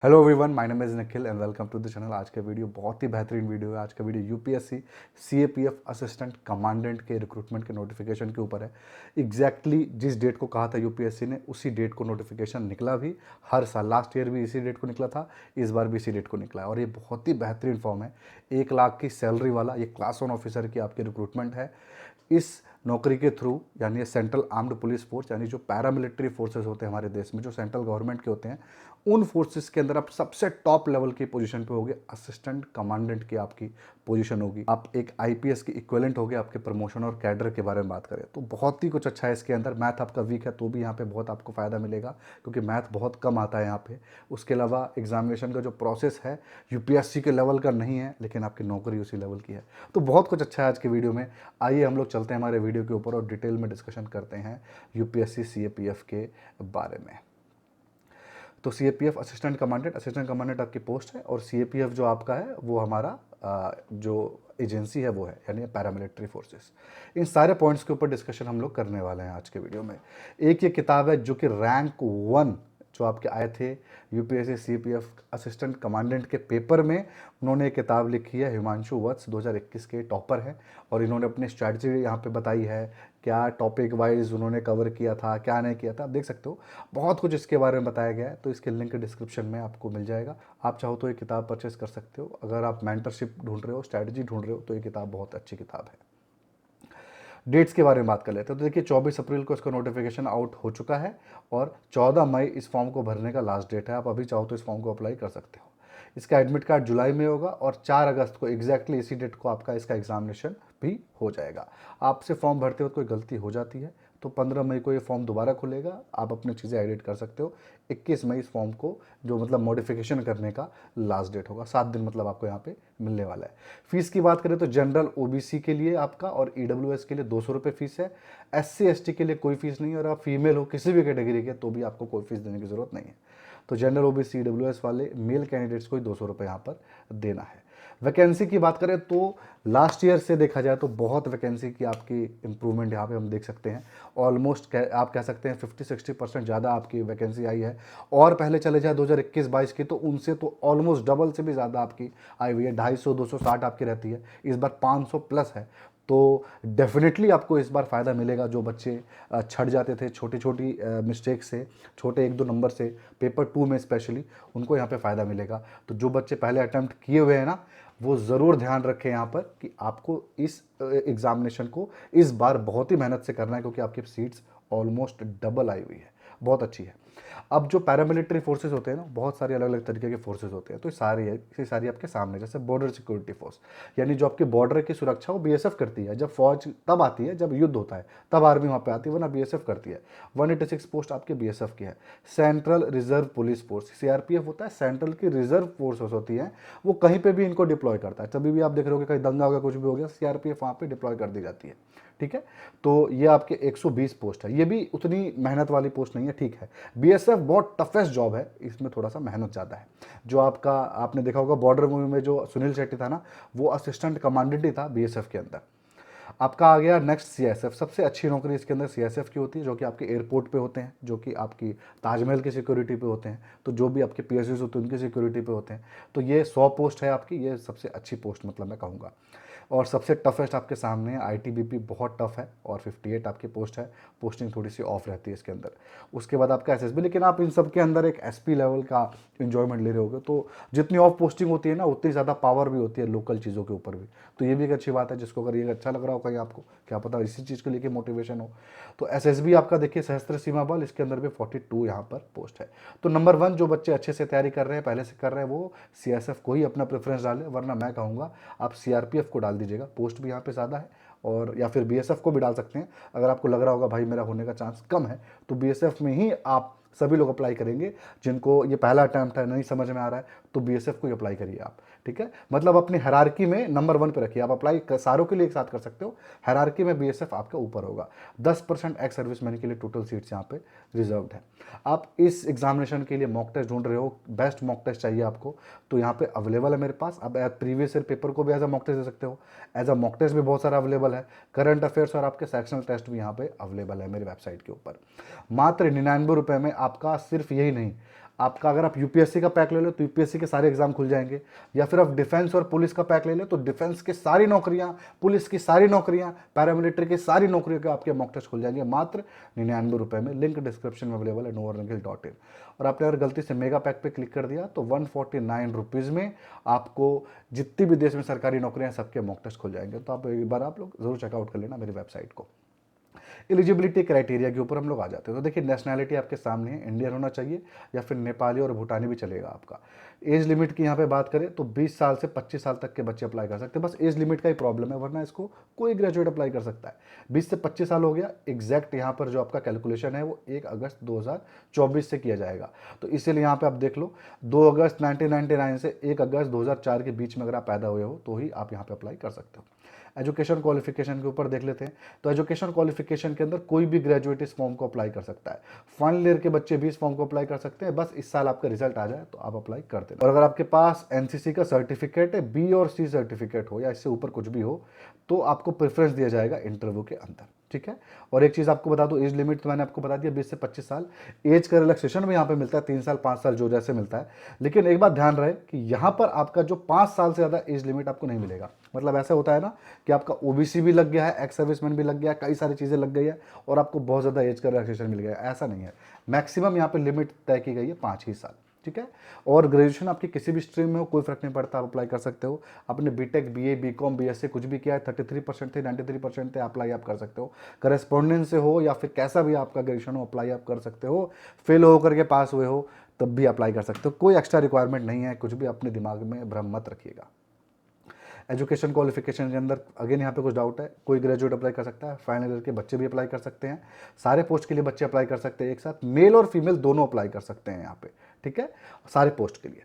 Hello everyone, my name is Nikhil and welcome to the channel. आज का video बहुत ही बेहतरीन वीडियो है। आज का video UPSC CAPF assistant commandant के रिक्रूटमेंट के नोटिफिकेशन के ऊपर है। एग्जैक्टली जिस डेट को कहा था यूपीएससी ने, उसी डेट को नोटिफिकेशन निकला भी। हर साल लास्ट ईयर भी इसी डेट को निकला था, इस बार भी इसी डेट को निकला है और ये बहुत ही बेहतरीन फॉर्म है। 1 लाख की सैलरी वाला ये क्लास 1 ऑफिसर की आपकी रिक्रूटमेंट है। इस नौकरी के थ्रू यानी ये सेंट्रल आर्म्ड पुलिस फोर्स यानी जो पैरामिलिट्री फोर्सेस होते हैं हमारे देश में, जो सेंट्रल गवर्नमेंट के होते हैं, उन फोर्सेस के अंदर आप सबसे टॉप लेवल की पोजीशन पे होगे। असिस्टेंट कमांडेंट की आपकी पोजीशन होगी। आप एक आईपीएस के इक्विवेलेंट होगे। आपके प्रमोशन और कैडर के बारे में बात करें तो बहुत ही कुछ अच्छा है इसके अंदर। मैथ आपका वीक है तो भी यहाँ पे बहुत आपको फ़ायदा मिलेगा, क्योंकि मैथ बहुत कम आता है यहाँ पे। उसके अलावा एग्जामिनेशन का जो प्रोसेस है यूपीएससी के लेवल का नहीं है, लेकिन आपकी नौकरी उसी लेवल की है। तो बहुत कुछ अच्छा है आज के वीडियो में। आइए हम लोग चलते हैं हमारे वीडियो के ऊपर और डिटेल में डिस्कशन करते हैं यूपीएससी सीएपीएफ के बारे में। तो सीएपीएफ असिस्टेंट कमांडेंट आपकी पोस्ट है, और सीएपीएफ जो आपका है वो हमारा जो एजेंसी है वो है, यानी पैरामिलिट्री फोर्सेस। इन सारे पॉइंट्स के ऊपर डिस्कशन हम लोग करने वाले हैं आज के वीडियो में। एक ये किताब है जो कि रैंक 1 जो आपके आए थे यूपीएससी सीपीएफ असिस्टेंट कमांडेंट के पेपर में, उन्होंने एक किताब लिखी है। हिमांशु वत्स 2021 के टॉपर हैं और इन्होंने अपनी स्ट्रैटेजी यहाँ पे बताई है। क्या टॉपिक वाइज उन्होंने कवर किया था, क्या नहीं किया था, आप देख सकते हो। बहुत कुछ इसके बारे में बताया गया है, तो इसके लिंक डिस्क्रिप्शन में आपको मिल जाएगा। आप चाहो तो ये किताब परचेस कर सकते हो। अगर आप मेंटरशिप ढूंढ रहे हो, स्ट्रैटेजी ढूंढ रहे हो, तो ये किताब बहुत अच्छी किताब है। डेट्स के बारे में बात कर लेते हैं। तो देखिए 24 अप्रैल को इसका नोटिफिकेशन आउट हो चुका है और 14 मई इस फॉर्म को भरने का लास्ट डेट है। आप अभी चाहो तो इस फॉर्म को अप्लाई कर सकते हो। इसका एडमिट कार्ड जुलाई में होगा और 4 अगस्त को एग्जैक्टली इसी डेट को आपका इसका एग्जामिनेशन भी हो जाएगा। आपसे फॉर्म भरते वक्त कोई गलती हो जाती है तो 15 मई को ये फॉर्म दोबारा खुलेगा। आप अपनी चीज़ें एडिट कर सकते हो। 21 मई इस फॉर्म को जो मतलब मॉडिफिकेशन करने का लास्ट डेट होगा। 7 दिन मतलब आपको यहाँ पे मिलने वाला है। फीस की बात करें तो जनरल ओबीसी के लिए आपका और ईडब्ल्यूएस के लिए 200 रुपये फीस है। एससी एसटी के लिए कोई फीस नहीं है, और आप फीमेल हो किसी भी कैटेगरी के तो भी आपको कोई फीस देने की ज़रूरत नहीं है। तो जनरल ओबीसी ईडब्ल्यूएस वाले मेल कैंडिडेट्स को ही 200 रुपये यहाँ पर देना है। वैकेंसी की बात करें तो लास्ट ईयर से देखा जाए तो बहुत वैकेंसी की आपकी इंप्रूवमेंट यहाँ पे हम देख सकते हैं। ऑलमोस्ट आप कह सकते हैं 50-60% ज़्यादा आपकी वैकेंसी आई है। और पहले चले जाए 2021-22 की तो उनसे तो ऑलमोस्ट डबल से भी ज़्यादा आपकी आई हुई है। 250-260 आपकी रहती है, इस बार 500 प्लस है। तो डेफिनेटली आपको इस बार फ़ायदा मिलेगा। जो बच्चे छट जाते थे छोटी छोटी मिस्टेक से, छोटे 1-2 नंबर से, पेपर 2 में स्पेशली, उनको यहाँ पे फ़ायदा मिलेगा। तो जो बच्चे पहले अटैम्प्ट किए हुए हैं ना, वो ज़रूर ध्यान रखें यहाँ पर कि आपको इस एग्ज़ामिनेशन को इस बार बहुत ही मेहनत से करना है, क्योंकि आपकी सीट्स ऑलमोस्ट डबल आई हुई है, बहुत अच्छी है। अब जो पैरामिलिट्री फोर्सेस होते हैं ना, बहुत सारे अलग अलग तरीके के फोर्सेस होते हैं। तो ये सारी आपके सामने, जैसे बॉर्डर सिक्योरिटी फोर्स, यानी जो आपके बॉर्डर की सुरक्षा वो बीएसएफ करती है। जब फौज तब आती है जब युद्ध होता है, तब आर्मी वहाँ पे आती है, वरना बीएसएफ करती है। 186 पोस्ट आपके बीएसएफ की है। Central reserve police force CRPF होता है, सेंट्रल की रिजर्व फोर्सेस होती है, वो कहीं पे भी इनको डिप्लॉय करता है। तभी भी आप देख रहे हो कि कहीं दंगा हो गया, कुछ भी हो गया, सीआरपीएफ वहाँ पे डिप्लॉय कर दी जाती है। ठीक है, तो ये आपके 120 पोस्ट है। ये भी उतनी मेहनत वाली पोस्ट नहीं है, ठीक है। बीएसएफ बहुत टफेस्ट जॉब है, इसमें थोड़ा सा मेहनत ज़्यादा है। जो आपका आपने देखा होगा बॉर्डर मूवी में जो सुनील शेट्टी था ना, वो असिस्टेंट कमांडेंट ही था बीएसएफ के अंदर। आपका आ गया नेक्स्ट सीएसएफ। सबसे अच्छी नौकरी इसके अंदर सीएसएफ की होती है, जो कि आपके एयरपोर्ट पे होते हैं, जो कि आपकी ताजमहल की सिक्योरिटी पे होते हैं। तो जो भी आपके पीएसयूज होते हैं उनकी सिक्योरिटी पे होते हैं। तो ये 100 पोस्ट है आपकी, ये सबसे अच्छी पोस्ट मतलब मैं कहूँगा। और सबसे टफेस्ट आपके सामने है आईटीबीपी, बहुत टफ है, और 58 आपकी पोस्ट है। पोस्टिंग थोड़ी सी ऑफ रहती है इसके अंदर। उसके बाद आपका एसएसबी, लेकिन आप इन सब के अंदर एक एसपी लेवल का इन्जॉयमेंट ले रहे होगे। तो जितनी ऑफ पोस्टिंग होती है ना, उतनी ज़्यादा पावर भी होती है लोकल चीज़ों के ऊपर भी। तो ये भी एक अच्छी बात है, जिसको अगर ये अच्छा लग रहा हो कहीं आपको, क्या पता इसी चीज़ को लेकर मोटिवेशन हो। तो एसएसबी आपका देखिए सशस्त्र सीमा बल, इसके अंदर भी 42 यहाँ पर पोस्ट है। तो नंबर 1 जो बच्चे अच्छे से तैयारी कर रहे हैं, पहले से कर रहे हैं, वो सीएसएफ को ही अपना प्रेफरेंस डालें, वरना मैं कहूँगा आप सीआरपीएफ को डाल दीजिएगा। पोस्ट भी यहाँ पे ज़्यादा है, और या फिर बीएसएफ को भी डाल सकते हैं। अगर आपको लग रहा होगा भाई मेरा होने का चांस कम है, तो बीएसएफ में ही आप सभी लोग अप्लाई करेंगे। जिनको ये पहला अटैम्प्ट है, नहीं समझ में आ रहा है, तो बीएसएफ को ही अप्लाई करिए आप। ठीक है, मतलब अपनी हायरार्की में नंबर 1 पे रखिए। आप अप्लाई सारों के लिए एक साथ कर सकते हो, हायरार्की में बीएसएफ आपके ऊपर होगा। 10% एक्स सर्विसमैन के लिए टोटल सीट्स यहाँ पे रिजर्व्ड है। आप इस एग्जामिनेशन के लिए मॉक टेस्ट ढूंढ रहे हो, बेस्ट मॉक टेस्ट चाहिए आपको, तो यहाँ पे अवेलेबल है मेरे पास। अब प्रीवियस ईयर पेपर को भी एज अ मॉक टेस्ट दे सकते हो। एज अ मॉक टेस्ट भी बहुत सारा अवेलेबल है। करंट अफेयर्स और आपके सेक्शनल टेस्ट भी यहाँ पे अवेलेबल है मेरी वेबसाइट के ऊपर। मात्र 99 रुपये में आपका सिर्फ यही नहीं, आपका अगर आप यूपीएससी का पैक ले लो तो यूपीएससी के सारे एग्जाम खुल जाएंगे, या फिर आप डिफेंस और पुलिस का पैक ले लो तो डिफेंस की सारी नौकरियां, पुलिस की सारी नौकरियां, पैरामिलिट्री की सारी नौकरियों के आपके मॉक टेस्ट खुल जाएंगे मात्र 99 रुपये में। लिंक डिस्क्रिप्शन में अवेलेबल है novarangil.in। और आपने अगर गलती से मेगा पैक पे क्लिक कर दिया तो 149 रुपीज़ में आपको जितनी भी देश में सरकारी नौकरियां सबके मॉक टेस्ट खुल जाएंगे। तो आप एक बार आप लोग जरूर चेकआउट कर लेना मेरी वेबसाइट को। एलिजिबिलिटी क्राइटेरिया के ऊपर हम लोग आ जाते हैं। तो देखिए नेशनैलिटी आपके सामने है, इंडियन होना चाहिए या फिर नेपाली और भूटानी भी चलेगा आपका। एज लिमिट की यहाँ पे बात करें तो 20 साल से 25 साल तक के बच्चे अप्लाई कर सकते हैं, बस एज लिमिट का ही प्रॉब्लम है, वरना इसको कोई ग्रेजुएट अप्लाई कर सकता है। 20 से 25 साल हो गया, एग्जैक्ट यहाँ पर जो आपका कैलकुलेशन है वो 1 अगस्त 2024 से किया जाएगा। तो इसीलिए यहाँ पे आप देख लो 2 अगस्त 1999 से 1 अगस्त 2004 के बीच में अगर आप पैदा हुए हो तो ही आप यहाँ पे अप्लाई कर सकते हो। एजुकेशन क्वालिफिकेशन के ऊपर देख लेते हैं। तो एजुकेशन क्वालिफिकेशन के अंदर कोई भी ग्रेजुएट इस फॉर्म को अप्लाई कर सकता है। फाइनल ईयर के बच्चे भी इस फॉर्म को अप्लाई कर सकते हैं, बस इस साल आपका रिजल्ट आ जाए तो आप अप्लाई कर देना। और अगर आपके पास एनसीसी का सर्टिफिकेट है, बी और सी सर्टिफिकेट हो या इससे ऊपर कुछ भी हो, तो आपको प्रेफरेंस दिया जाएगा इंटरव्यू के अंदर, ठीक है। और एक चीज़ आपको बता दूं, एज लिमिट तो मैंने आपको बता दिया 20 से 25 साल। एज का रिलैक्सेशन भी यहाँ पे मिलता है 3 साल 5 साल जो जैसे मिलता है, लेकिन एक बात ध्यान रहे कि यहाँ पर आपका जो 5 साल से ज़्यादा एज लिमिट आपको नहीं मिलेगा। मतलब ऐसा होता है ना कि आपका ओबीसी भी लग गया है, एक्स सर्विसमैन भी लग गया है, कई सारी चीज़ें लग गई है और आपको बहुत ज़्यादा एज का रिलैक्सेशन मिल गया है, ऐसा नहीं है। मैक्सिमम यहाँ पे लिमिट तय की गई है 5 ही साल, ठीक है। और ग्रेजुएशन आपकी किसी भी स्ट्रीम में हो कोई फर्क नहीं पड़ता, आप अप्लाई कर सकते हो। आपने बीटेक, बीए, बीकॉम, बीएससी कुछ भी किया है, 33% थे, 93% थे, अप्लाई आप कर सकते हो। करेस्पॉन्डेंस से हो या फिर कैसा भी आपका ग्रेजुएशन हो, अप्लाई आप कर सकते हो। फेल होकर के पास हुए हो तब भी अप्लाई कर सकते हो, कोई एक्स्ट्रा रिक्वायरमेंट नहीं है, कुछ भी अपने दिमाग में भ्रम मत रखिएगा। एजुकेशन क्वालिफिकेशन के अंदर अगेन यहाँ पे कुछ डाउट है, कोई ग्रेजुएट अप्लाई कर सकता है, फाइनल ईयर के बच्चे भी अप्लाई कर सकते हैं, सारे पोस्ट के लिए बच्चे अप्लाई कर सकते हैं एक साथ, मेल और फीमेल दोनों अप्लाई कर सकते हैं यहाँ पे, ठीक है, सारे पोस्ट के लिए।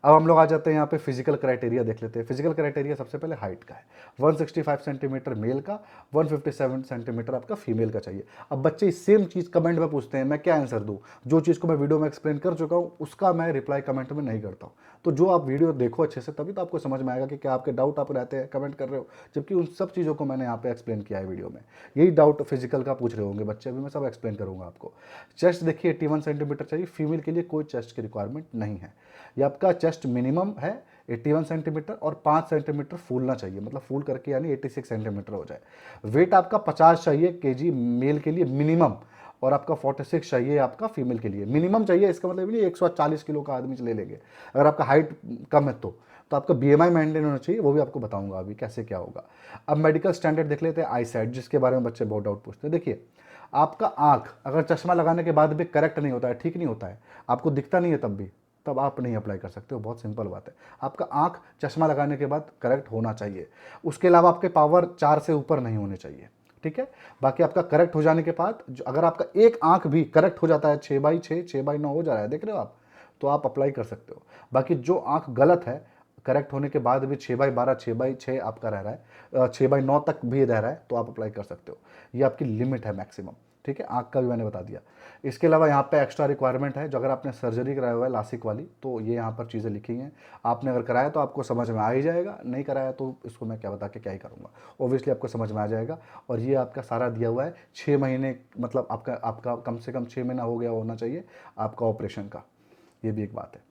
अब हम लोग आ जाते हैं यहाँ पे फिजिकल क्राइटेरिया देख लेते हैं। फिजिकल क्राइटेरिया सबसे पहले हाइट का है, 165 सेंटीमीटर मेल का, 157 सेंटीमीटर आपका फीमेल का चाहिए। अब बच्चे सेम चीज़ कमेंट में पूछते हैं, मैं क्या आंसर दूँ? जो चीज़ को मैं वीडियो में एक्सप्लेन कर चुका हूँ उसका मैं रिप्लाई कमेंट में नहीं करता हूँ। तो जो आप वीडियो देखो अच्छे से तभी तो आपको समझ में आएगा कि क्या आपके डाउट आप रहते हैं कमेंट कर रहे हो, जबकि उन सब चीज़ों को मैंने यहाँ पे एक्सप्लेन किया है वीडियो में। यही डाउट फिजिकल का पूछ रहे होंगे बच्चे, अभी मैं सब एक्सप्लेन करूँगा आपको। चेस्ट देखिए 81 सेंटीमीटर चाहिए, फीमेल के लिए कोई चेस्ट की रिक्वायरमेंट नहीं है। ये आपका चेस्ट मिनिमम है 81 सेंटीमीटर और 5 सेंटीमीटर फूलना चाहिए, मतलब फूल करके यानी 86 सेंटीमीटर हो जाए। वेट आपका 50 चाहिए केजी मेल के लिए मिनिमम, और आपका 46 चाहिए आपका फीमेल के लिए मिनिमम चाहिए। इसका मतलब नहीं 140 किलो का आदमी ले लेंगे, अगर आपका हाइट कम है तो आपका बीएमआई मेंटेन होना चाहिए, वो भी आपको बताऊंगा अभी कैसे क्या होगा। अब मेडिकल स्टैंडर्ड देख लेते हैं, आई साइट, जिसके बारे में बच्चे बहुत डाउट पूछते हैं। देखिए आपका आंख अगर चश्मा लगाने के बाद भी करेक्ट नहीं होता है, ठीक नहीं होता है, आपको दिखता नहीं है तब भी, तब आप नहीं अप्लाई कर सकते हो। बहुत सिंपल बात है, आपका आंख चश्मा लगाने के बाद करेक्ट होना चाहिए, उसके अलावा आपके पावर 4 से ऊपर नहीं होने चाहिए, ठीक है। बाकी आपका करेक्ट हो जाने के बाद अगर आपका एक आंख भी करेक्ट हो जाता है, 6/6 6/9 हो जा रहा है, देख रहे हो आप, तो आप अप्लाई कर सकते हो। बाकी जो आंख गलत है करेक्ट होने के बाद भी 6/12 6/6 आपका रह रहा है, 6/9 तक भी रह रहा है, तो आप अप्लाई कर सकते हो। ये आपकी लिमिट है मैक्सिमम, ठीक है। आंख का भी मैंने बता दिया। इसके अलावा यहाँ पे एक्स्ट्रा रिक्वायरमेंट है, जो अगर आपने सर्जरी कराया हुआ है लासिक वाली, तो ये यहाँ पर चीज़ें लिखी हैं। आपने अगर कराया तो आपको समझ में आ ही जाएगा, नहीं कराया तो इसको मैं क्या बता के क्या ही करूँगा, ओब्वियसली आपको समझ में आ जाएगा। और ये आपका सारा दिया हुआ है 6 महीने, मतलब आपका कम से कम 6 महीना हो गया होना चाहिए आपका ऑपरेशन का, ये भी एक बात है।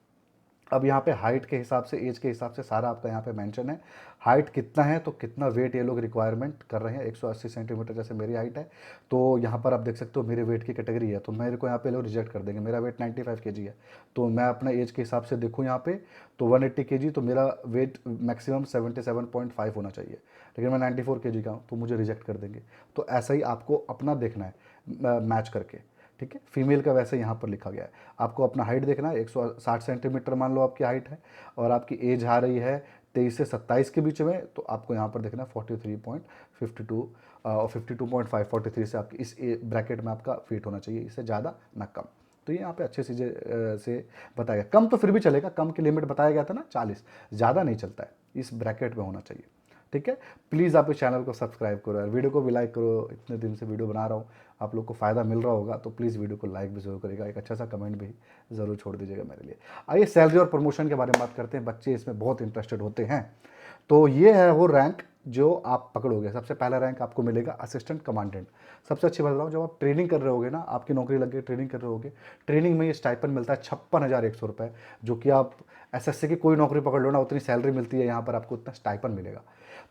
अब यहाँ पे हाइट के हिसाब से, एज के हिसाब से सारा आपका यहाँ पे मेंशन है। हाइट कितना है तो कितना वेट ये लोग रिक्वायरमेंट कर रहे हैं। 180 सेंटीमीटर जैसे मेरी हाइट है, तो यहाँ पर आप देख सकते हो मेरे वेट की कैटेगरी है, तो मेरे को यहाँ पे लोग रिजेक्ट कर देंगे। मेरा वेट 95 kg है, तो मैं अपना एज के हिसाब से देखूँ यहाँ पे तो 180 kg, तो मेरा वेट मैक्सिमम 77.5 होना चाहिए, लेकिन मैं 94 kg का हूँ, तो मुझे रिजेक्ट कर देंगे। तो ऐसा ही आपको अपना देखना है मैच करके, ठीक है। फीमेल का वैसे यहाँ पर लिखा गया है, आपको अपना हाइट देखना है। 160 सेंटीमीटर मान लो आपकी हाइट है, और आपकी एज आ रही है 23 से 27 के बीच में, तो आपको यहाँ पर देखना है 43.52 और 52.5 43 से आपकी इस ब्रैकेट में आपका फिट होना चाहिए, इससे ज़्यादा ना कम। तो ये यहाँ पे अच्छे चीज़ें से बताया गया। कम तो फिर भी चलेगा, कम की लिमिट बताया गया था ना 40, ज़्यादा नहीं चलता है, इस ब्रैकेट में होना चाहिए, ठीक है। प्लीज़ आप इस चैनल को सब्सक्राइब करो यार, वीडियो को भी लाइक करो। इतने दिन से वीडियो बना रहा हूँ, आप लोग को फ़ायदा मिल रहा होगा, तो प्लीज़ वीडियो को लाइक भी जरूर करेगा, एक अच्छा सा कमेंट भी ज़रूर छोड़ दीजिएगा मेरे लिए। आइए सैलरी और प्रमोशन के बारे में बात करते हैं, बच्चे इसमें बहुत इंटरेस्टेड होते हैं। तो ये है वो रैंक जो आप पकड़ोगे, सबसे पहला रैंक आपको मिलेगा असिस्टेंट कमांडेंट। सबसे अच्छी बात बताऊँ, जब आप ट्रेनिंग कर रहे होगे ना, आपकी नौकरी लग गई, ट्रेनिंग कर रहे होगे, ट्रेनिंग में ये स्टाइपन मिलता है 56,100 रुपये, जो कि आप एसएससी की कोई नौकरी पकड़ लो ना, उतनी सैलरी मिलती है, यहाँ पर आपको उतना स्टाइपन मिलेगा।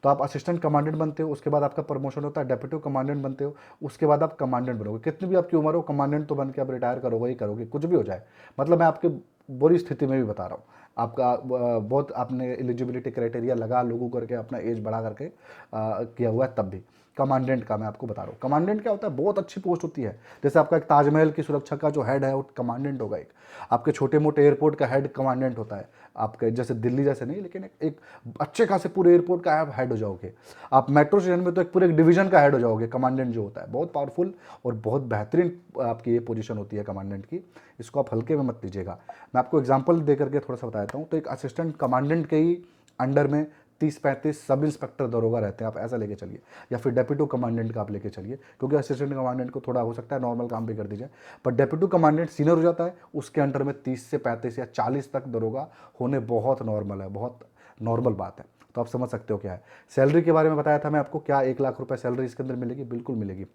तो आप असिस्टेंट कमांडेंट बनते हो, उसके बाद आपका प्रमोशन होता है, डेप्यूटी कमांडेंट बनते हो, उसके बाद आप कमांडेंट बनोगे। कितनी भी आपकी उम्र हो, कमांडेंट तो बन के आप रिटायर करोगे ही करोगे, कुछ भी हो जाए। मतलब मैं आपके बुरी स्थिति में भी बता रहा हूँ, आपका बहुत आपने एलिजिबिलिटी क्राइटेरिया लगा लोगों करके अपना एज बढ़ा करके किया हुआ है, तब भी कमांडेंट का मैं आपको बता रहा हूँ। कमांडेंट क्या होता है, बहुत अच्छी पोस्ट होती है। जैसे आपका एक ताजमहल की सुरक्षा का जो हेड है वो कमांडेंट होगा, एक आपके छोटे मोटे एयरपोर्ट का हेड कमांडेंट होता है। आपके जैसे दिल्ली जैसे नहीं, लेकिन एक अच्छे खासे पूरे एयरपोर्ट का आप हेड हो जाओगे। आप मेट्रो स्टेशन में तो एक पूरे एक डिवीजन का हेड हो जाओगे। कमांडेंट जो होता है बहुत पावरफुल और बहुत बेहतरीन आपकी ये पोजीशन होती है कमांडेंट की, इसको आप हल्के में मत लीजिएगा। मैं आपको एग्जांपल दे करके थोड़ा सा बताता हूँ। तो एक असिस्टेंट कमांडेंट के ही अंडर में 30-35 सब इंस्पेक्टर दरोगा रहते हैं, आप ऐसा लेके चलिए, या फिर डेप्यूटी कमांडेंट का आप लेके चलिए, क्योंकि असिस्टेंट कमांडेंट को थोड़ा हो सकता है नॉर्मल काम भी कर दीजिए, पर डेप्यूटी कमांडेंट सीनियर हो जाता है, उसके अंडर में 30 से 35 या 40 तक दरोगा होने बहुत नॉर्मल है, बहुत नॉर्मल बात है। तो आप समझ सकते हो क्या है। सैलरी के बारे में बताया था मैं आपको, क्या 1 लाख रुपए सैलरी इसके अंदर मिलेगी, बिल्कुल मिलेगी।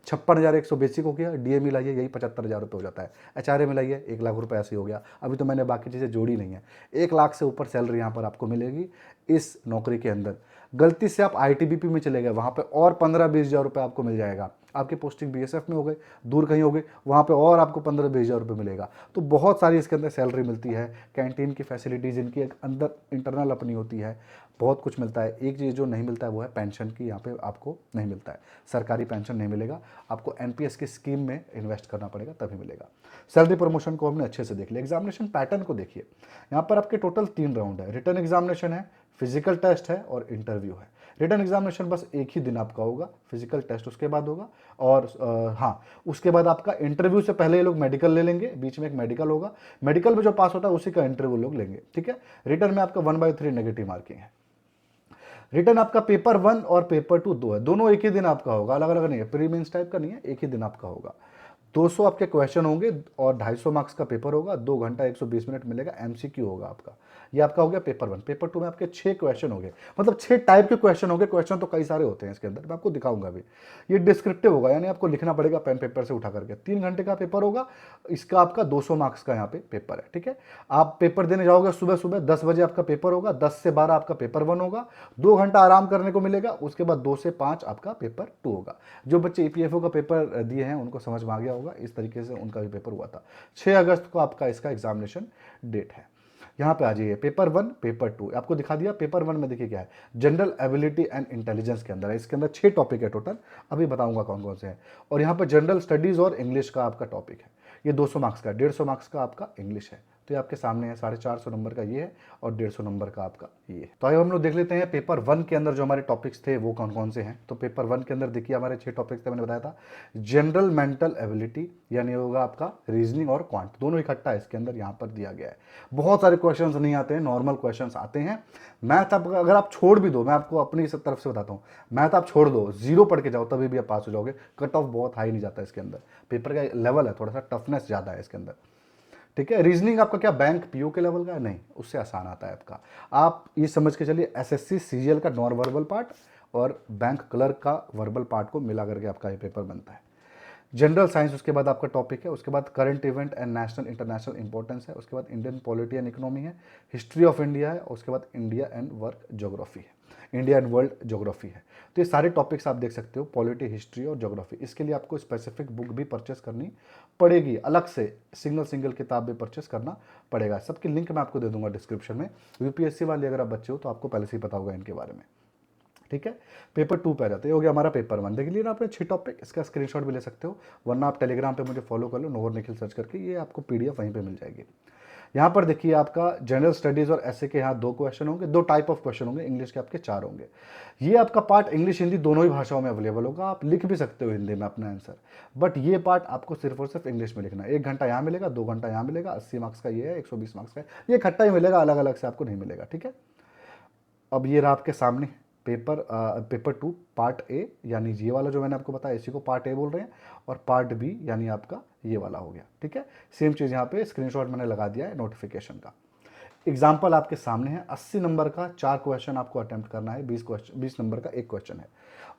56,100 बेसिक हो गया, डीए मिलाइए यही 75,000 रुपये हो जाता है, एचआरए मिलाइए 1 लाख रुपये ऐसे ही हो गया। अभी तो मैंने बाकी चीज़ें जोड़ी नहीं है। 1 लाख से ऊपर सैलरी यहाँ पर आपको मिलेगी इस नौकरी के अंदर। गलती से आप आईटीबीपी में चले गए, वहाँ पे और 15-20 हज़ार रुपये आपको मिल जाएगा। आपकी पोस्टिंग बीएसएफ में हो गई, दूर कहीं हो गई, वहाँ पे और आपको 15-20 हज़ार रुपये मिलेगा। तो बहुत सारी इसके अंदर सैलरी मिलती है। कैंटीन की फैसिलिटीज़ इनकी एक अंदर इंटरनल अपनी होती है, बहुत कुछ मिलता है। एक चीज़ जो नहीं मिलता है वो है पेंशन की, यहाँ पे आपको नहीं मिलता है, सरकारी पेंशन नहीं मिलेगा आपको, एनपीएस की स्कीम में इन्वेस्ट करना पड़ेगा तभी मिलेगा। सैलरी प्रमोशन को हमने अच्छे से देख लिया। एग्जामिनेशन पैटर्न को देखिए, यहाँ पर आपके टोटल 3 राउंड है। रिटर्न एग्जामिनेशन है, फिजिकल टेस्ट है और इंटरव्यू है। रिटर्न एग्जामिनेशन बस एक ही दिन आपका होगा, फिजिकल टेस्ट उसके बाद होगा, और हाँ उसके बाद आपका इंटरव्यू से पहले ये लोग मेडिकल ले लेंगे, बीच में एक मेडिकल होगा, मेडिकल में जो पास होता है उसी का इंटरव्यू लोग लेंगे, ठीक है। रिटर्न में आपका 1/3 नेगेटिव मार्किंग है। रिटर्न आपका पेपर 1 और पेपर 2 दो है, दोनों एक ही दिन आपका होगा, अलग अलग नहीं है, प्री मेंस टाइप का नहीं है, एक ही दिन आपका होगा। 200 आपके क्वेश्चन होंगे और 250 मार्क्स का पेपर होगा, 2 घंटा 120 मिनट मिलेगा, एमसीक्यू होगा आपका। ये आपका हो गया पेपर 1। पेपर 2 में आपके 6 क्वेश्चन होंगे, मतलब 6 टाइप के क्वेश्चन होंगे। क्वेश्चन तो कई सारे होते हैं इसके अंदर, मैं आपको दिखाऊंगा अभी। ये डिस्क्रिप्टिव होगा, यानी आपको लिखना पड़ेगा पेन पेपर से उठा करके। 3 घंटे का पेपर होगा, इसका आपका 200 मार्क्स का यहाँ पे पेपर है, ठीक है। आप पेपर देने जाओगे सुबह सुबह 10 बजे आपका पेपर होगा, 10 से 12 आपका पेपर 1 होगा, 2 घंटा आराम करने को मिलेगा, उसके बाद 2 से 5 आपका पेपर 2 होगा। जो बच्चे ईपीएफओ का पेपर दिए हैं उनको समझ में आ गया होगा, इस तरीके से उनका भी पेपर हुआ था। 6 अगस्त को आपका इसका एग्जामिनेशन डेट है। यहाँ पे आ जाइए, पेपर 1 पेपर 2 आपको दिखा दिया। पेपर 1 में देखिए क्या है, जनरल एबिलिटी एंड इंटेलिजेंस के अंदर है, इसके अंदर 6 टॉपिक है टोटल, अभी बताऊंगा कौन कौन से हैं। और यहाँ पर जनरल स्टडीज और इंग्लिश का आपका टॉपिक है, ये 200 मार्क्स का, 150 मार्क्स का आपका इंग्लिश है। तो ये आपके सामने है, 450 नंबर का ये है और 150 नंबर का आपका ये है। तो आइए हम लोग देख लेते हैं पेपर 1 के अंदर जो हमारे टॉपिक्स थे वो कौन कौन से हैं। तो पेपर 1 के अंदर देखिए हमारे 6 टॉपिक्स थे, मैंने बताया था। जनरल मेंटल एबिलिटी, यानी होगा आपका रीजनिंग और क्वांट, दोनों इकट्ठा इसके अंदर यहाँ पर दिया गया है। बहुत सारे क्वेश्चंस नहीं आते हैं, नॉर्मल क्वेश्चंस आते हैं। मैथ आप अगर आप छोड़ भी दो, मैं आपको अपनी तरफ से बताता हूँ, मैथ आप छोड़ दो, 0 पढ़ के जाओ तभी भी आप पास हो जाओगे। कट ऑफ बहुत हाई नहीं जाता इसके अंदर, पेपर का लेवल है थोड़ा सा, टफनेस ज़्यादा है इसके अंदर, ठीक है। रीजनिंग आपका क्या बैंक पीओ के लेवल का है, नहीं, उससे आसान आता है आपका। आप ये समझ के चलिए एसएससी सीजीएल का नॉन वर्बल पार्ट और बैंक क्लर्क का वर्बल पार्ट को मिला करके आपका ये पेपर बनता है। जनरल साइंस उसके बाद आपका टॉपिक है, उसके बाद current event and national international importance है, उसके बाद इंडियन पॉलिटी एंड इकोनॉमी है, हिस्ट्री ऑफ इंडिया है, उसके बाद इंडिया एंड वर्क ज्योग्राफी है, इंडिया एंड वर्ल्ड ज्योग्राफी है। तो ये सारे टॉपिक्स आप देख सकते हो, पॉलिटी, हिस्ट्री और ज्योग्राफी। इसके लिए आपको स्पेसिफिक बुक भी परचेस करनी पड़ेगी, अलग से सिंगल किताब भी परचेस करना पड़ेगा। सबकी लिंक मैं आपको दे दूंगा डिस्क्रिप्शन में। यूपीएससी वाले अगर आप बच्चे हो तो आपको पहले से ही पता होगा इनके बारे में, ठीक है। पेपर 2 पे आ जाते हैं, हो गया हमारा पेपर 1। देख लिया ना आपने 6 टॉपिक, इसका स्क्रीनशॉट भी ले सकते हो, वरना आप टेलीग्राम पे मुझे फॉलो कर लो, नोर निखिल सर्च करके, ये आपको पीडीएफ वहीं पे मिल जाएगी। यहाँ पर देखिए आपका जनरल स्टडीज और ऐसे के यहाँ 2 क्वेश्चन होंगे, 2 टाइप ऑफ क्वेश्चन होंगे, इंग्लिश के आपके 4 होंगे। ये आपका पार्ट इंग्लिश हिंदी दोनों ही भाषाओं में अवेलेबल होगा, आप लिख भी सकते हो हिंदी में अपना आंसर, बट ये पार्ट आपको सिर्फ और सिर्फ इंग्लिश में लिखना है। 1 घंटा यहाँ मिलेगा, 2 घंटा यहाँ मिलेगा, 80 मार्क्स का ये है, 120 मार्क्स का है, ये इकट्ठा ही मिलेगा, अलग अलग से आपको नहीं मिलेगा, ठीक है। अब ये रहा आपके सामने पेपर 2 पार्ट ए, यानी ये वाला जो मैंने आपको बताया इसी को पार्ट ए बोल रहे हैं, और पार्ट बी यानी आपका ये वाला हो गया, ठीक है। सेम चीज़ यहाँ पे स्क्रीनशॉट मैंने लगा दिया है नोटिफिकेशन का। एग्जाम्पल आपके सामने है, 80 नंबर का 4 क्वेश्चन आपको अटेम्प्ट करना है, 20 नंबर का एक क्वेश्चन है,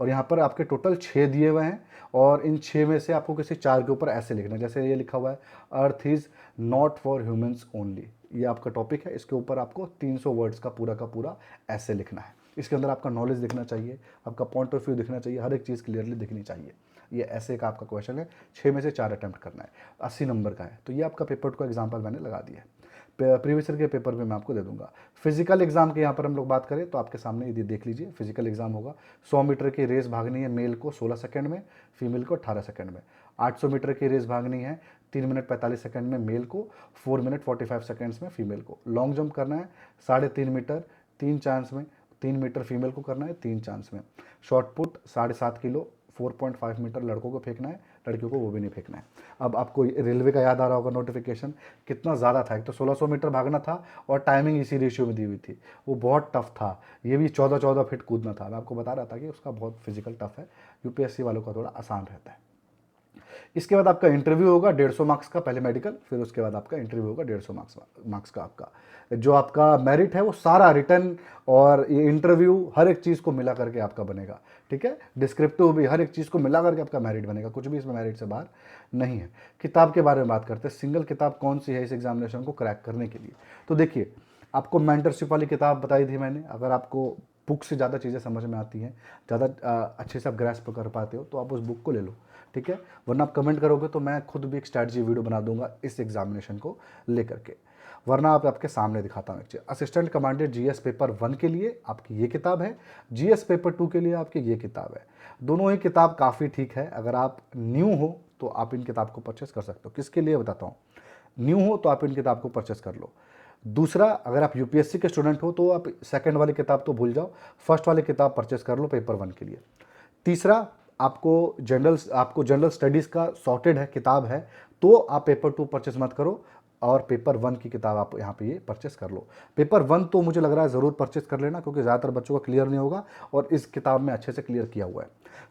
और यहाँ पर आपके टोटल 6 दिए हुए हैं, और इन 6 में से आपको किसी 4 के ऊपर ऐसे लिखना है। जैसे ये लिखा हुआ है, earth is not for humans only, ये आपका टॉपिक है, इसके ऊपर आपको 300 वर्ड्स का पूरा ऐसे लिखना है। इसके अंदर आपका नॉलेज दिखना चाहिए, आपका पॉइंट ऑफ व्यू दिखना चाहिए, हर एक चीज़ क्लियरली दिखनी चाहिए। ये ऐसे का आपका क्वेश्चन है, 6 में से 4 अटैम्प्ट करना है, 80 नंबर का है। तो ये आपका पेपर का एग्जाम्पल मैंने लगा दिया है। प्रीवियस ईयर के पेपर भी मैं आपको दे दूंगा। फिजिकल एग्जाम के यहाँ पर हम लोग बात करें तो आपके सामने ये देख लीजिए, फिजिकल एग्जाम होगा। 100 मीटर की रेस भागनी है मेल को 16 सेकंड में, फीमेल को 18 सेकंड में। 800 मीटर की रेस भागनी है 3 मिनट 45 सेकंड में मेल को, 4 मिनट 45 सेकंड्स में फीमेल को। लॉन्ग जंप करना है 3.5 मीटर 3 चांस में, 3 मीटर फीमेल को करना है 3 चांस में। शॉर्ट पुट 7.5 किलो 4.5 मीटर लड़कों को फेंकना है, लड़कियों को वो भी नहीं फेंकना है। अब आपको रेलवे का याद आ रहा होगा नोटिफिकेशन, कितना ज़्यादा था। एक तो 1600 मीटर भागना था और टाइमिंग इसी रेशियो में दी हुई थी, वो बहुत टफ था। ये भी 14 फीट कूदना था। मैं आपको बता रहा था कि उसका बहुत फिजिकल टफ है, यूपीएससी वालों का थोड़ा आसान रहता है। इसके बाद आपका इंटरव्यू होगा 150 मार्क्स का, पहले मेडिकल, फिर उसके बाद आपका इंटरव्यू होगा 150 मार्क्स का। आपका जो आपका मेरिट है वो सारा रिटर्न और ये इंटरव्यू हर एक चीज़ को मिला करके आपका बनेगा, ठीक है। डिस्क्रिप्टिव भी हर एक चीज़ को मिला करके आपका मेरिट बनेगा, कुछ भी इसमें मेरिट से बाहर नहीं है। किताब के बारे में बात करते हैं, सिंगल किताब कौन सी है इस एग्जामिनेशन को क्रैक करने के लिए। तो देखिए, आपको मेंटरशिप वाली किताब बताई थी मैंने। अगर आपको बुक से ज़्यादा चीज़ें समझ में आती हैं, ज़्यादा अच्छे से आप ग्रैस्प कर पाते हो, तो आप उस बुक को ले लो, ठीक है। वरना आप कमेंट करोगे तो मैं खुद भी एक स्ट्रैटेजी वीडियो बना दूंगा इस एग्जामिनेशन को लेकर के। वरना आप आपके सामने दिखाता हूँ एक चीज़। असिस्टेंट कमांडेंट जीएस पेपर 1 के लिए आपकी ये किताब है, जीएस पेपर 2 के लिए आपकी ये किताब है। दोनों ही किताब काफ़ी ठीक है। अगर आप न्यू हो तो आप इन किताब को परचेस कर सकते हो। किसके लिए बताता हूँ, न्यू हो तो आप इन किताब को परचेस कर लो। दूसरा, अगर आप यूपीएससी के स्टूडेंट हो तो आप सेकंड वाली किताब तो भूल जाओ, फर्स्ट वाली किताब परचेस कर लो पेपर 1 के लिए। तीसरा, आपको जनरल स्टडीज़ का सॉर्टेड है किताब है, तो आप पेपर 2 परचेस मत करो और पेपर 1 की किताब आप यहाँ पे ये परचेस कर लो। पेपर 1 तो मुझे लग रहा है ज़रूर परचेस कर लेना, क्योंकि ज़्यादातर बच्चों का क्लियर नहीं होगा और इस किताब में अच्छे से क्लियर किया हुआ है।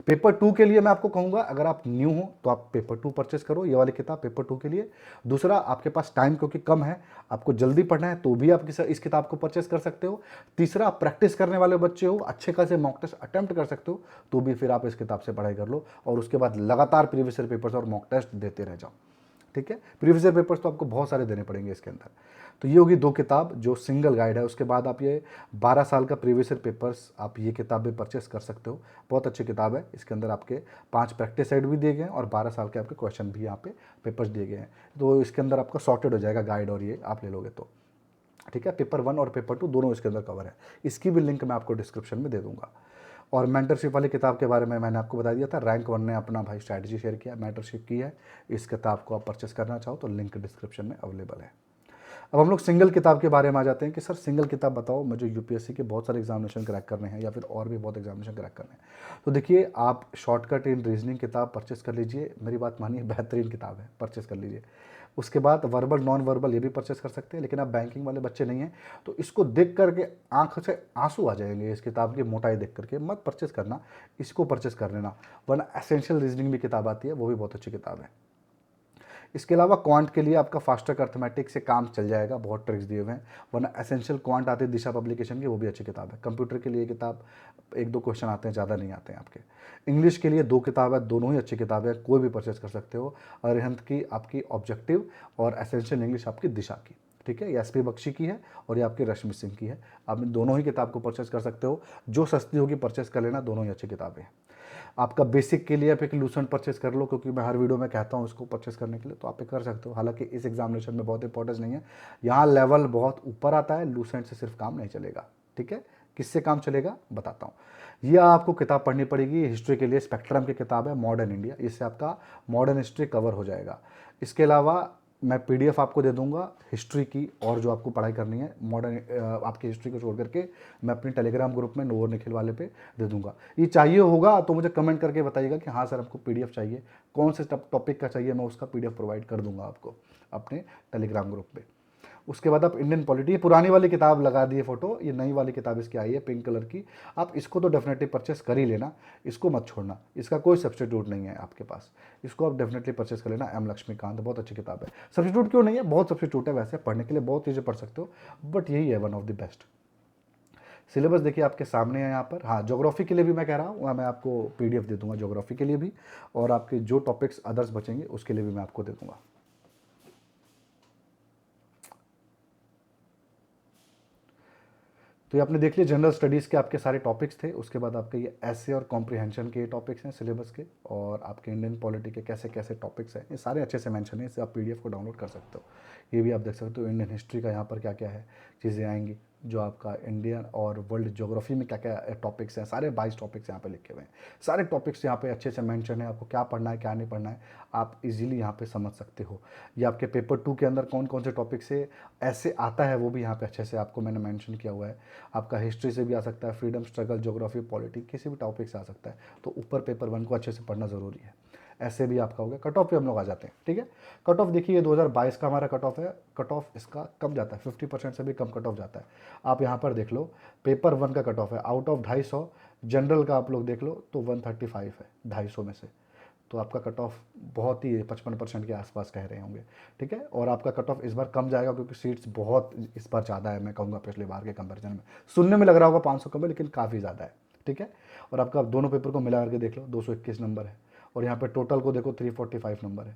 पेपर 2 के लिए मैं आपको कहूँगा, अगर आप न्यू हो तो आप पेपर 2 परचेस करो, ये वाली किताब पेपर 2 के लिए। दूसरा, आपके पास टाइम क्योंकि कम है, आपको जल्दी पढ़ना है, तो भी आप इस किताब को परचेस कर सकते हो। तीसरा, आप प्रैक्टिस करने वाले बच्चे हो, अच्छे खासे मॉक टेस्ट अटेम्प्ट कर सकते हो, तो भी फिर आप इस किताब से पढ़ाई कर लो और उसके बाद लगातार प्रीवियस ईयर पेपर्स और मॉक टेस्ट देते रह जाओ, ठीक है। प्रीवियस ईयर पेपर्स तो आपको बहुत सारे देने पड़ेंगे इसके अंदर। तो ये होगी 2 किताब जो सिंगल गाइड है। उसके बाद आप ये 12 साल का प्रीवियस ईयर पेपर्स, आप ये किताब भी परचेस कर सकते हो, बहुत अच्छी किताब है। इसके अंदर आपके 5 प्रैक्टिस सेट भी दिए गए हैं और 12 साल के आपके क्वेश्चन भी यहाँ पे पेपर्स दिए गए हैं। तो इसके अंदर आपका सॉर्टेड हो जाएगा गाइड, और ये आप ले लोगे तो, ठीक है। पेपर 1 और पेपर 2 दोनों इसके अंदर कवर है। इसकी भी लिंक मैं आपको डिस्क्रिप्शन में दे दूंगा। और मेंटरशिप वाली किताब के बारे में मैंने आपको बता दिया था। रैंक 1 ने अपना भाई स्ट्रैटेजी शेयर किया, मेंटरशिप की है। इस किताब को आप परचेस करना चाहो तो लिंक डिस्क्रिप्शन में अवेलेबल है। अब हम लोग सिंगल किताब के बारे में आ जाते हैं कि सर सिंगल किताब बताओ, मुझे यूपीएससी के बहुत सारे एग्जामिनेशन क्रैक करने हैं या फिर और भी बहुत एग्जामिनेशन क्रैक करने हैं। तो देखिए, आप शॉर्टकट इन रीजनिंग किताब परचेस कर लीजिए, मेरी बात मानिए, बेहतरीन किताब है, परचेस कर लीजिए। उसके बाद वर्बल नॉन वर्बल ये भी परचेस कर सकते हैं, लेकिन आप बैंकिंग वाले बच्चे नहीं हैं तो इसको देख करके आंख से आंसू आ जाएंगे। इस किताब की मोटाई देख करके मत परचेस करना, इसको परचेस कर लेना। वरना एसेंशियल रीजनिंग भी किताब आती है, वो भी बहुत अच्छी किताब है। इसके अलावा क्वांट के लिए आपका फास्टर अर्थमेटिक से काम चल जाएगा, बहुत ट्रिक्स दिए हुए हैं। वरना एसेंशियल क्वांट आते हैं दिशा पब्लिकेशन की, वो भी अच्छी किताब है। कंप्यूटर के लिए किताब 1-2 क्वेश्चन आते हैं, ज़्यादा नहीं आते हैं आपके। इंग्लिश के लिए 2 किताब है, दोनों ही अच्छी किताबें हैं, कोई भी परचेस कर सकते हो। अरिहंत की आपकी ऑब्जेक्टिव और एसेंशियल इंग्लिश आपकी दिशा की, ठीक है। ये एसपी बख्शी की है और ये आपकी रश्मि सिंह की है। आप दोनों ही किताब को परचेस कर सकते हो, जो सस्ती होगी परचेस कर लेना, दोनों ही अच्छी किताबें हैं। आपका बेसिक के लिए आप एक लूसेंट परचेस कर लो, क्योंकि मैं हर वीडियो में कहता हूँ इसको परचेस करने के लिए, तो आप ये कर सकते हो। हालांकि इस एग्जामिनेशन में बहुत इंपॉर्टेंस नहीं है, यहाँ लेवल बहुत ऊपर आता है, लूसेंट से सिर्फ काम नहीं चलेगा, ठीक है। किससे काम चलेगा बताता हूँ। ये आपको किताब पढ़नी पड़ेगी हिस्ट्री के लिए, स्पेक्ट्रम की किताब है, मॉडर्न इंडिया, इससे आपका मॉडर्न हिस्ट्री कवर हो जाएगा। इसके अलावा मैं पीडीएफ आपको दे दूंगा हिस्ट्री की, और जो आपको पढ़ाई करनी है मॉडर्न आपकी हिस्ट्री को छोड़ करके मैं अपनी टेलीग्राम ग्रुप में नोर निखिल वाले पे दे दूंगा। ये चाहिए होगा तो मुझे कमेंट करके बताइएगा कि हाँ सर हमको पीडीएफ चाहिए, कौन से टॉपिक का चाहिए, मैं उसका पीडीएफ प्रोवाइड कर दूंगा आपको अपने टेलीग्राम ग्रुप पे। उसके बाद आप इंडियन पॉलिटी, ये पुरानी वाली किताब लगा दी है फोटो, ये नई वाली किताब इसकी आई है पिंक कलर की, आप इसको तो डेफिनेटली परचेस कर ही लेना, इसको मत छोड़ना, इसका कोई सब्सटीट्यूट नहीं है आपके पास, इसको आप डेफिनेटली परचेस कर लेना। एम लक्ष्मीकांत बहुत अच्छी किताब है। सब्सटीट्यूट क्यों नहीं है, बहुत सब्सटीट्यूट है वैसे, पढ़ने के लिए बहुत चीज़ें पढ़ सकते हो, बट यही है one of the best. Syllabus देखिए आपके सामने है यहाँ पर। हाँ, ज्योग्राफी के लिए भी मैं कह रहा हूँ, मैं आपको पीडीएफ दे दूंगा ज्योग्राफी के लिए भी, और आपके जो टॉपिक्स अदर्स बचेंगे उसके लिए भी मैं आपको दे दूंगा। तो ये आपने देख लिया जनरल स्टडीज़ के आपके सारे टॉपिक्स थे। उसके बाद आपके ये ऐसे और कॉम्प्रिहेंशन के टॉपिक्स हैं सिलेबस के, और आपके इंडियन पॉलिटी के कैसे कैसे टॉपिक्स हैं, ये सारे अच्छे से मेंशन है, इससे आप पीडीएफ को डाउनलोड कर सकते हो। ये भी आप देख सकते हो इंडियन हिस्ट्री का यहाँ पर क्या क्या है चीज़ें आएंगी, जो आपका इंडियन और वर्ल्ड ज्योग्राफी में क्या क्या टॉपिक्स हैं, सारे 22 टॉपिक्स यहाँ पे लिखे हुए हैं। सारे टॉपिक्स यहाँ पे अच्छे से मेंशन है, आपको क्या पढ़ना है क्या नहीं पढ़ना है आप इजीली यहाँ पे समझ सकते हो। ये आपके पेपर 2 के अंदर कौन कौन से टॉपिक से ऐसे आता है वो भी यहाँ पे अच्छे से आपको मैंने मेंशन किया हुआ है। आपका हिस्ट्री से भी आ सकता है, फ्रीडम स्ट्रगल, ज्योग्राफी, पॉलिटी, किसी भी टॉपिक से आ सकता है। तो ऊपर पेपर 1 को अच्छे से पढ़ना ज़रूरी है। ऐसे भी आपका हो गया। कट ऑफ पे हम लोग आ जाते हैं, ठीक है। कट ऑफ देखिए 2022 का हमारा कट ऑफ है। कट ऑफ इसका कम जाता है, 50% से भी कम कट ऑफ जाता है। आप यहाँ पर देख लो, पेपर 1 का कट ऑफ है आउट ऑफ 250, जनरल का आप लोग देख लो तो 135 है 250 में से। तो आपका कट ऑफ बहुत ही 55% के आसपास कह रहे होंगे, ठीक है। और आपका कट ऑफ इस बार कम जाएगा क्योंकि सीट्स बहुत इस बार ज़्यादा है, मैं कहूँगा पिछले बार के कंपैरिजन में। सुनने में लग रहा होगा 500 कम है, लेकिन काफ़ी ज़्यादा है, ठीक है। और आपका दोनों पेपर को मिला करके देख लो, 221 नंबर है, और यहाँ पे टोटल को देखो 345 नंबर है।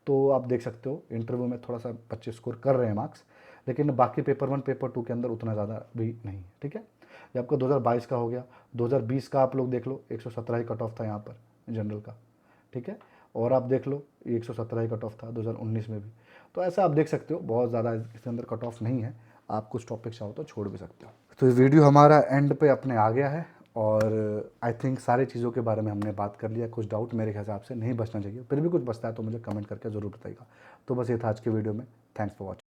तो आप देख सकते हो इंटरव्यू में थोड़ा सा बच्चे स्कोर कर रहे हैं मार्क्स, लेकिन बाकी पेपर 1 पेपर 2 के अंदर उतना ज़्यादा भी नहीं, ठीक है। ये आपका 2022 का हो गया। 2020 का आप लोग देख लो 117 ही कट ऑफ था यहाँ पर जनरल का, ठीक है। और आप देख लो 117 ही कट ऑफ था 2019 में भी। तो ऐसा आप देख सकते हो, बहुत ज़्यादा इसके अंदर कट ऑफ नहीं है, आप कुछ टॉपिक चाहो तो छोड़ भी सकते हो। तो ये वीडियो हमारा एंड पे अपने आ गया है, और आई थिंक सारी चीज़ों के बारे में हमने बात कर लिया। कुछ डाउट मेरे हिसाब से नहीं बचना चाहिए, फिर भी कुछ बचता है तो मुझे कमेंट करके ज़रूर बताइएगा। तो बस ये था आज के वीडियो में। Thanks for watching.